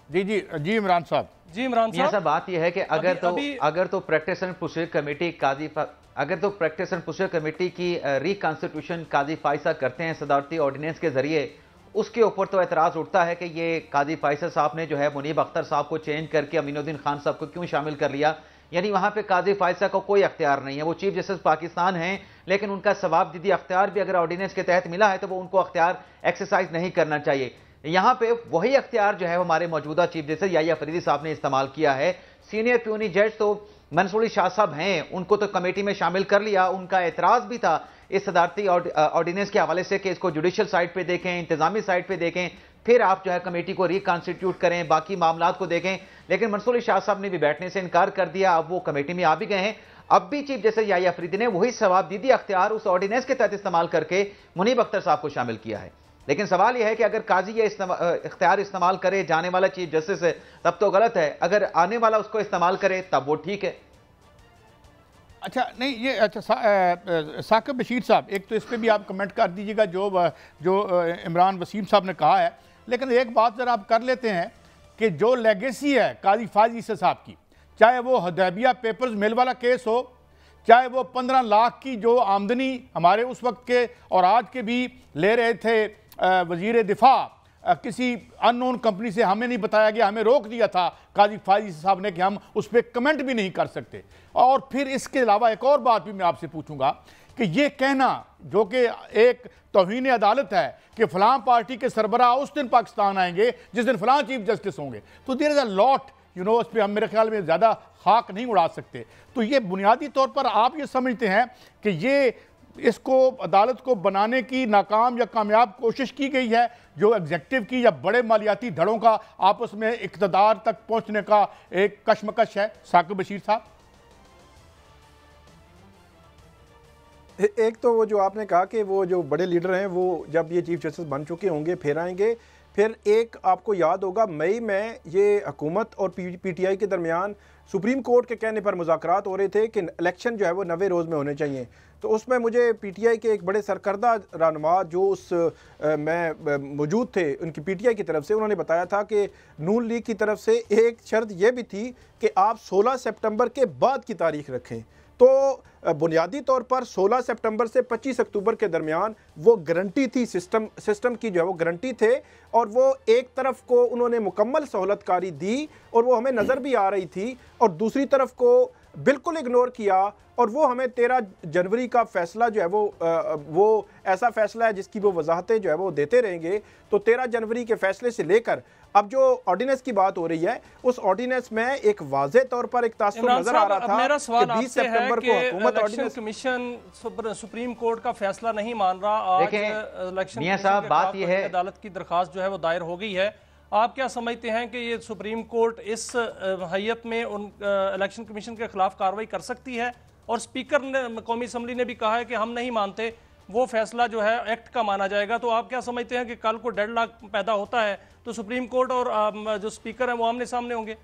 जी जी जी इमरान साहब। जी इमरान साहब, बात यह है कि अगर तो practice and procedure committee practice and procedure committee की रिकॉन्स्टिट्यूशन काजी फायसा करते हैं सदारती ऑर्डिनेंस के जरिए, उसके ऊपर तो एतराज उठता है कि ये काजी फायसा साहब ने जो है मुनीब अख्तर साहब को चेंज करके अमीनुद्दीन खान साहब को क्यों शामिल कर लिया। यानी वहां पे काजी फायसा को कोई अख्तियार नहीं है, वो चीफ जस्टिस पाकिस्तान हैं, लेकिन उनका सवाबदीदी अख्तियार भी अगर ऑर्डिनेंस के तहत मिला है तो वो उनको अख्तियार एक्सरसाइज नहीं करना चाहिए। यहां पे वही अख्तियार जो है हमारे मौजूदा चीफ जस्टिस याहिया फरीदी साहब ने इस्तेमाल किया है। सीनियर प्यूनी जज तो मंसूर अली शाह साहब हैं, उनको तो कमेटी में शामिल कर लिया। उनका एतराज भी था इस सदारती ऑर्डिनेंस के हवाले से कि इसको जुडिशियल साइड पे देखें, इंतजामी साइड पे देखें, फिर आप जो है कमेटी को रिकॉन्स्टिट्यूट करें, बाकी मामलात को देखें। लेकिन मंसूर अली शाह साहब ने भी बैठने से इनकार कर दिया। अब वो कमेटी में आ भी गए हैं। अब भी चीफ जस्टिस याहिया फरीदी ने वही सवाबदीदी अख्तियार उस ऑर्डिनेंस के तहत इस्तेमाल करके मुनीब अख्तर साहब को शामिल किया है। लेकिन सवाल यह है कि अगर काजी ये इख्तियार इस्तेमाल करे, जाने वाला चीफ जस्टिस है, तब तो गलत है, अगर आने वाला उसको इस्तेमाल करे तब वो ठीक है। अच्छा नहीं, ये अच्छा साकिब बशीर साहब, एक तो इस पर भी आप कमेंट कर दीजिएगा जो इमरान वसीम साहब ने कहा है। लेकिन एक बात ज़रा आप कर लेते हैं कि जो लेगेसी है काजी फायसा साहब की, चाहे वो हदैबिया पेपर्स मिल वाला केस हो, चाहे वो 15 लाख की जो आमदनी हमारे उस वक्त के और आज के भी ले रहे थे वजीर दिफा, किसी अननोन कंपनी से हमें नहीं बताया गया, हमें रोक दिया था काजी फायसा साहब ने कि हम उस पर कमेंट भी नहीं कर सकते। और फिर इसके अलावा एक और बात भी मैं आपसे पूछूंगा कि ये कहना जो कि एक तौहीन अदालत है कि फलां पार्टी के सरबराह उस दिन पाकिस्तान आएंगे जिस दिन फलां चीफ जस्टिस होंगे, तो देयर इज अ लॉट उस पर हम मेरे ख्याल में ज़्यादा खाक नहीं उड़ा सकते। तो ये बुनियादी तौर पर आप ये समझते हैं कि ये इसको अदालत को बनाने की नाकाम या कामयाब कोशिश की गई है, जो एग्जेक्टिव की या बड़े मालियाती धड़ों का आपस में इक़्तिदार तक पहुंचने का एक कशमकश है? साकिब बशीर साहब, एक तो वो जो आपने कहा कि वो जो बड़े लीडर हैं वो जब ये चीफ जस्टिस बन चुके होंगे फिर आएंगे। फिर एक आपको याद होगा मई में ये हुकूमत और पीटीआई के दरमियान सुप्रीम कोर्ट के कहने पर मुज़ाकरात हो रहे थे कि इलेक्शन जो है वो 90 रोज़ में होने चाहिए। तो उसमें मुझे पीटीआई के एक बड़े सरकर्दा रहनुमा जो उस में मौजूद थे, उनकी पीटीआई की तरफ से उन्होंने बताया था कि नून लीग की तरफ से एक शर्त यह भी थी कि आप 16 सितंबर के बाद की तारीख रखें। तो बुनियादी तौर पर 16 सितंबर से 25 अक्टूबर के दरमियान वो गारंटी थी, सिस्टम की जो है वो गारंटी थे, और वो एक तरफ को उन्होंने मुकम्मल सहूलतकारी दी और वो हमें नज़र भी आ रही थी, और दूसरी तरफ को बिल्कुल इग्नोर किया। और वो हमें 13 जनवरी का फ़ैसला जो है वो ऐसा फ़ैसला है जिसकी वो वजाहतें जो है वो देते रहेंगे। तो 13 जनवरी के फ़ैसले से लेकर अब जो ऑर्डिनेंस की बात हो रही है, उस ऑर्डिनेंस में एक वाज़े तौर पर एक तासुर नजर आ रहा था कि 20 सितंबर को हुकूमत ऑर्डिनेंस कमीशन सुप्रीम कोर्ट का फैसला नहीं मान रहा। आज इलेक्शन बात यह है, अदालत की दरखास्त जो है वो दायर हो गई है। आप क्या समझते हैं कि ये सुप्रीम कोर्ट इस हैयत में उन इलेक्शन कमीशन के खिलाफ कार्रवाई कर सकती है? और स्पीकर ने कौमी असम्बली ने भी कहा है कि हम नहीं मानते, वो फैसला जो है एक्ट का माना जाएगा। तो आप क्या समझते हैं कि कल को डेडलॉक पैदा होता है तो सुप्रीम कोर्ट और जो स्पीकर हैं वो आमने सामने होंगे?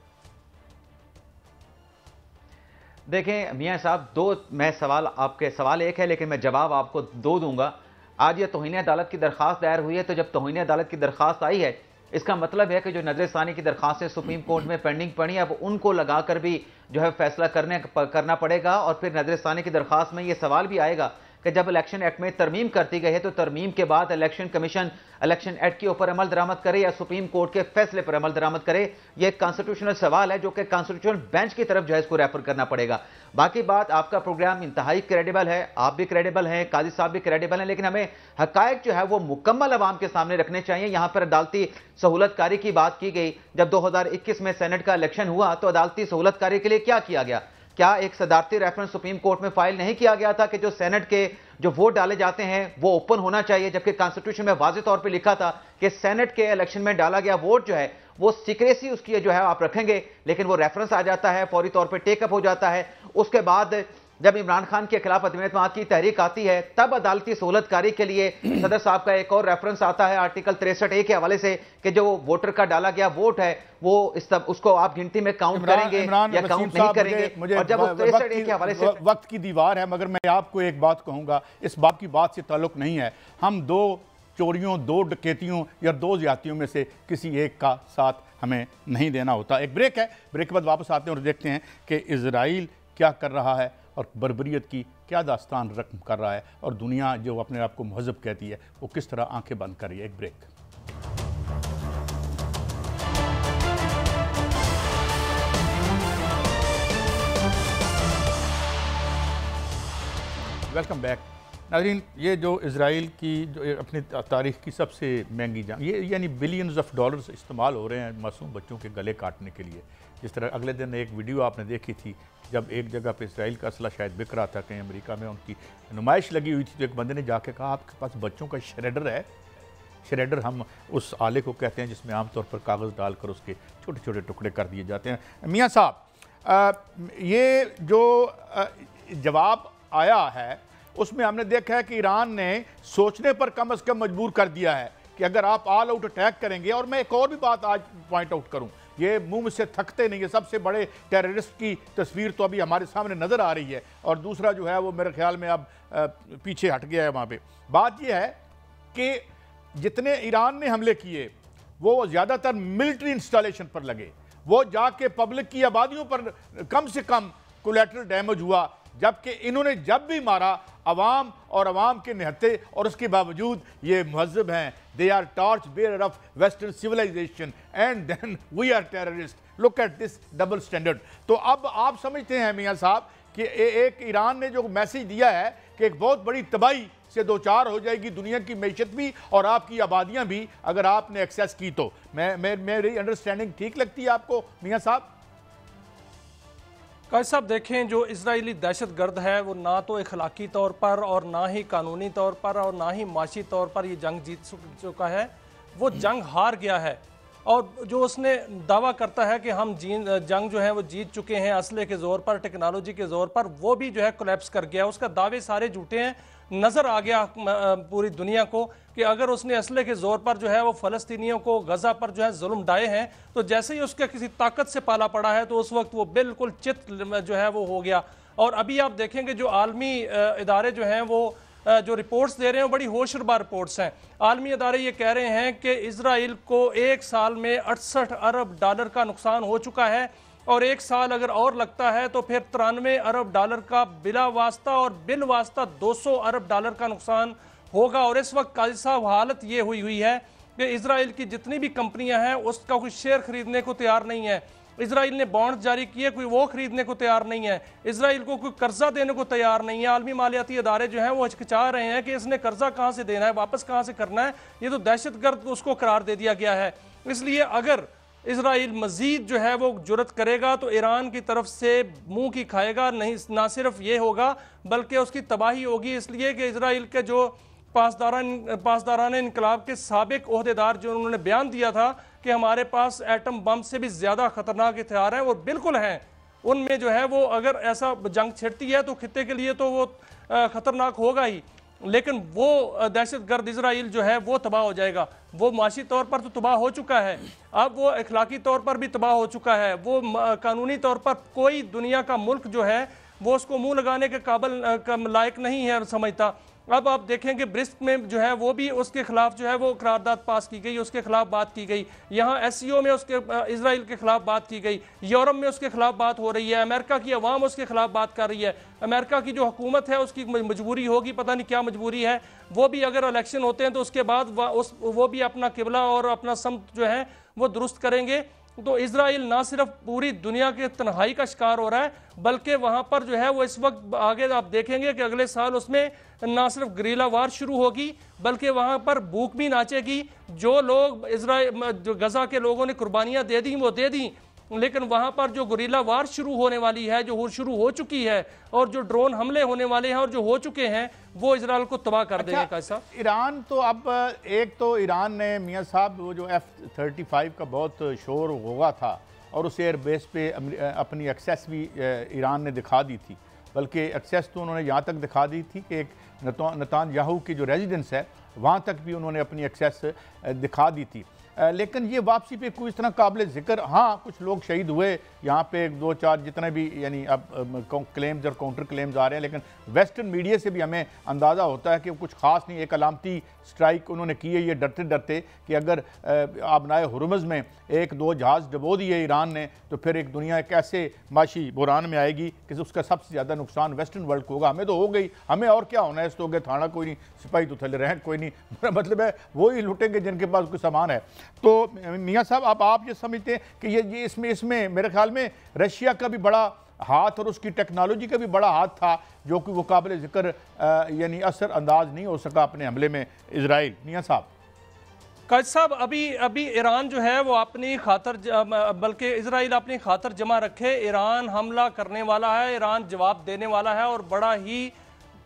देखें मियां साहब, आपके सवाल एक है लेकिन मैं जवाब आपको दो दूंगा। आज ये तौहीन अदालत की दरखास्त दायर हुई है, तो जब तौहीन अदालत की दरखास्त आई है इसका मतलब है कि जो नजरसानी की दरखास्तें सुप्रीम कोर्ट में पेंडिंग पड़ी है अब उनको लगाकर भी जो है फैसला करना पड़ेगा। और फिर नजरसानी की दरखास्त में ये सवाल भी आएगा कि जब इलेक्शन एक्ट में तरमीम करती गई है तो तरमीम के बाद इलेक्शन कमीशन इलेक्शन एक्ट के ऊपर अमल दरामद करे या सुप्रीम कोर्ट के फैसले पर अमल दरामद करे। यह एक कॉन्स्टिट्यूशनल सवाल है जो कि कॉन्स्टिट्यूशनल बेंच की तरफ जो है इसको रेफर करना पड़ेगा। बाकी बात, आपका प्रोग्राम इंतहाई क्रेडिबल है, आप भी क्रेडिबल हैं, काजी साहब भी क्रेडिबल हैं, लेकिन हमें हकायक जो है वो मुकम्मल अवाम के सामने रखने चाहिए। यहां पर अदालती सहूलतकारी की बात की गई। जब 2021 में सेनेट का इलेक्शन हुआ तो अदालती सहूलतकारी के लिए क्या किया गया? क्या एक सदारती रेफरेंस सुप्रीम कोर्ट में फाइल नहीं किया गया था कि जो सेनेट के जो वोट डाले जाते हैं वो ओपन होना चाहिए, जबकि कॉन्स्टिट्यूशन में वाज़ेह तौर पे लिखा था कि सेनेट के इलेक्शन में डाला गया वोट जो है वो सीक्रेसी उसकी जो है आप रखेंगे, लेकिन वो रेफरेंस आ जाता है, फौरी तौर पे टेकअप हो जाता है। उसके बाद जब इमरान खान के खिलाफ अदम की तहरीक आती है तब अदालती सहूलतकारी के लिए सदर साहब का एक और रेफरेंस आता है आर्टिकल 63A के हवाले से कि जो वोटर का डाला गया वोट है वो उसको आप गिनती में काउंट करेंगे या काउंट नहीं करेंगे। और जब 63A के हवाले से वक्त की दीवार है, मगर मैं आपको एक बात कहूंगा, इस बात की बात से ताल्लुक नहीं है। हम 2 चोरियों, 2 डकैतियों या 2 ज्यादतियों में से किसी एक का साथ हमें नहीं देना होता। एक ब्रेक है, ब्रेक के बाद वापस आते हैं और देखते हैं कि इजराइल क्या कर रहा है और बर्बरियत की क्या दास्तान रकम कर रहा है, और दुनिया जो अपने आप को महज़ब कहती है वो किस तरह आंखें बंद कर रही है। एक ब्रेक। वेलकम बैक नाज़रीन। ये जो इज़राइल की जो अपनी तारीख़ की सबसे महंगी जंग, ये यानी बिलियंस ऑफ डॉलर्स इस्तेमाल हो रहे हैं मासूम बच्चों के गले काटने के लिए। जिस तरह अगले दिन एक वीडियो आपने देखी थी जब एक जगह पे इज़राइल का असला शायद बिक रहा था, कहीं अमेरिका में उनकी नुमाइश लगी हुई थी, तो एक बंदे ने जाके कहा आपके पास बच्चों का श्रेडर है। श्रेडर हम उस आले को कहते हैं जिसमें आमतौर पर कागज़ डालकर उसके छोटे छोटे टुकड़े कर दिए जाते हैं। मियाँ साहब, ये जो जवाब आया है उसमें हमने देखा है कि ईरान ने सोचने पर कम से कम मजबूर कर दिया है कि अगर आप ऑल आउट अटैक करेंगे। और मैं एक और भी बात आज पॉइंट आउट करूं, ये मुंह से थकते नहीं है, सबसे बड़े टेररिस्ट की तस्वीर तो अभी हमारे सामने नज़र आ रही है, और दूसरा जो है वो मेरे ख्याल में अब पीछे हट गया है। वहाँ पे बात यह है कि जितने ईरान ने हमले किए वो ज़्यादातर मिलिट्री इंस्टॉलेशन पर लगे, वो जाके पब्लिक की आबादियों पर कम से कम कोलैटरल डैमेज हुआ, जबकि इन्होंने जब भी मारा अवाम और अवाम के निहत्ते, और उसके बावजूद ये महज़ब हैं। They are torch bear of western civilisation and then we are terrorist. Look at this double standard. तो अब आप समझते हैं मियाँ साहब कि एक ईरान ने जो मैसेज दिया है कि एक बहुत बड़ी तबाही से 2-4 हो जाएगी दुनिया की मैशत भी और आपकी आबादियाँ भी अगर आपने एक्सेस की तो। मेरी अंडरस्टैंडिंग ठीक लगती है आपको मियाँ साहब? काजी साहब देखें, जो इजरायली दहशत गर्द है वो ना तो अखलाकी तौर पर और ना ही कानूनी तौर पर और ना ही माशी तौर पर ये जंग जीत चुका है, वो जंग हार गया है। और जो उसने दावा करता है कि हम जंग जो है वो जीत चुके हैं असले के ज़ोर पर, टेक्नोलॉजी के ज़ोर पर, वो भी जो है कोलैप्स कर गया। उसका दावे सारे झूठे हैं। नज़र आ गया पूरी दुनिया को कि अगर उसने असले के ज़ोर पर जो है वो फ़लस्तीनियों को गज़ा पर जो है जुल्म डाए हैं, तो जैसे ही उसके किसी ताकत से पाला पड़ा है तो उस वक्त वो बिल्कुल चित जो है वो हो गया। और अभी आप देखेंगे जो आलमी इदारे जो हैं वो जो रिपोर्ट्स दे रहे हैं वो बड़ी होशरुबा रिपोर्ट्स हैं। आलमी इदारे ये कह रहे हैं कि इजराइल को एक साल में 68 अरब डॉलर का नुकसान हो चुका है, और एक साल अगर और लगता है तो फिर 93 अरब डॉलर का बिला वास्ता और बिल वास्ता 200 अरब डॉलर का नुकसान होगा। और इस वक्त काजी साहब हालत ये हुई है कि इजराइल की जितनी भी कंपनियां हैं उसका कोई शेयर खरीदने को तैयार नहीं है। इजराइल ने बॉन्ड जारी किए, कोई वो खरीदने को तैयार नहीं है। इजराइल को कोई कर्जा देने को तैयार नहीं है। आलमी मालियाती इदारे जो हैं वो हिचकिचा रहे हैं कि इसने कर्जा कहाँ से देना है, वापस कहाँ से करना है। ये तो दहशतगर्द उसको करार दे दिया गया है। इसलिए अगर इजराइल मजीद जो है वो जुरत करेगा तो ईरान की तरफ से मुंह की खाएगा। नहीं, ना सिर्फ ये होगा बल्कि उसकी तबाही होगी। इसलिए कि इजराइल के जो पासदारान इनकलाब के साबिक ओहदेदार जो उन्होंने बयान दिया था कि हमारे पास एटम बम से भी ज़्यादा ख़तरनाक हथियार हैं, वो बिल्कुल हैं। उनमें जो है वो अगर ऐसा जंग छिड़ती है तो खित्ते के लिए तो वो ख़तरनाक होगा ही, लेकिन वो दहशतगर्द इजराइल जो है वो तबाह हो जाएगा। वो माशी तौर पर तो तबाह हो चुका है, अब वो अखलाकी तौर पर भी तबाह हो चुका है। वो कानूनी तौर पर कोई दुनिया का मुल्क जो है वो उसको मुंह लगाने के काबिल लायक नहीं है समझता। अब आप देखेंगे ब्रिस्क में जो है वो भी उसके खिलाफ जो है वो करारदाद पास की गई, उसके खिलाफ बात की गई। यहाँ SCO में उसके इजराइल के खिलाफ बात की गई, यूरोप में उसके खिलाफ बात हो रही है, अमेरिका की अवाम उसके खिलाफ बात कर रही है। अमेरिका की जो हुकूमत है उसकी मजबूरी होगी, पता नहीं क्या मजबूरी है, वो भी अगर इलेक्शन होते हैं तो उसके बाद वो भी अपना किबला और अपना समत जो है वो दुरुस्त करेंगे। तो इजराइल ना सिर्फ पूरी दुनिया के तन्हाई का शिकार हो रहा है, बल्कि वहाँ पर जो है वो इस वक्त आगे आप देखेंगे कि अगले साल उसमें ना सिर्फ गरीला वार शुरू होगी बल्कि वहाँ पर भूख भी नाचेगी। जो लोग इजराइल जो गजा के लोगों ने कुर्बानियाँ दे दी वो दे दी, लेकिन वहाँ पर जो गुरीला वार शुरू होने वाली है, जो शुरू हो चुकी है, और जो ड्रोन हमले होने वाले हैं और जो हो चुके हैं, वो इजराइल को तबाह कर देंगे। कैसा ईरान तो अब एक तो ईरान ने मियाँ साहब वो जो F-35 का बहुत शोर होगा था और उस एयरबेस पे अपनी एक्सेस भी ईरान ने दिखा दी थी, बल्कि एक्सेस तो उन्होंने यहाँ तक दिखा दी थी कि एक नेतान्याहू की जो रेजिडेंस है वहाँ तक भी उन्होंने अपनी एक्सेस दिखा दी थी। लेकिन ये वापसी पे कोई इस तरह काबिल ज़िक्र, हाँ कुछ लोग शहीद हुए यहाँ पे, 1-2-4 जितने भी यानी अब क्लेम्स और काउंटर क्लेम्स आ रहे हैं, लेकिन वेस्टर्न मीडिया से भी हमें अंदाज़ा होता है कि कुछ ख़ास नहीं। एक अलामती स्ट्राइक उन्होंने की है ये डरते डरते कि अगर आबनाए हुर्मुज़ में 1-2 जहाज़ डबो दिए ईरान ने तो फिर एक दुनिया एक ऐसे माशी बुरान में आएगी कि उसका सबसे ज़्यादा नुकसान वेस्टर्न वर्ल्ड को होगा। हमें तो हो गई, हमें और क्या होना है, इस तो हो गए थाना कोई नहीं, सिपाही तो थले रहें कोई नहीं, मतलब है वो ही लुटेंगे जिनके पास कोई सामान है। तो मियाँ साहब आप ये समझते हैं कि ये इसमें मेरे ख्याल में रशिया का भी बड़ा हाथ और उसकी टेक्नोलॉजी का भी बड़ा हाथ था, जो कि वो काबिल ज़िक्र यानी असर अंदाज नहीं हो सका अपने हमले में इजराइल। मियाँ साहब काज साहब, अभी ईरान जो है वो अपनी खातर, बल्कि इजराइल अपनी खातर जमा रखे, ईरान हमला करने वाला है, ईरान जवाब देने वाला है और बड़ा ही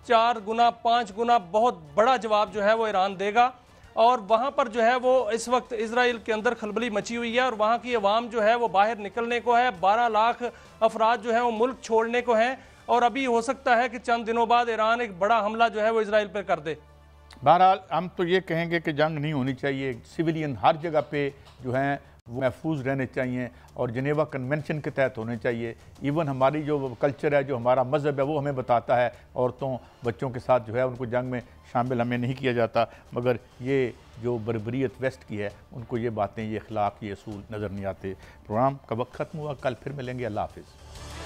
4 गुना 5 गुना बहुत बड़ा जवाब जो है वो ईरान देगा। और वहाँ पर जो है वो इस वक्त इजराइल के अंदर खलबली मची हुई है और वहाँ की अवाम जो है वो बाहर निकलने को है, 12 लाख अफराद जो है वो मुल्क छोड़ने को हैं और अभी हो सकता है कि चंद दिनों बाद ईरान एक बड़ा हमला जो है वो इजराइल पर कर दे। बहरहाल हम तो ये कहेंगे कि जंग नहीं होनी चाहिए, सिविलियन हर जगह पे जो हैं वो महफूज रहने चाहिए और जनेवा कन्वेंशन के तहत होने चाहिए। इवन हमारी जो कल्चर है, जो हमारा मज़हब है, वो हमें बताता है औरतों बच्चों के साथ जो है उनको जंग में शामिल हमें नहीं किया जाता, मगर ये जो बर्बरियत वेस्ट की है उनको ये बातें, ये अखलाक, ये असूल नज़र नहीं आते। प्रोग्राम का वक्त ख़त्म हुआ, कल फिर मिलेंगे। अल्लाह हाफ़िज़।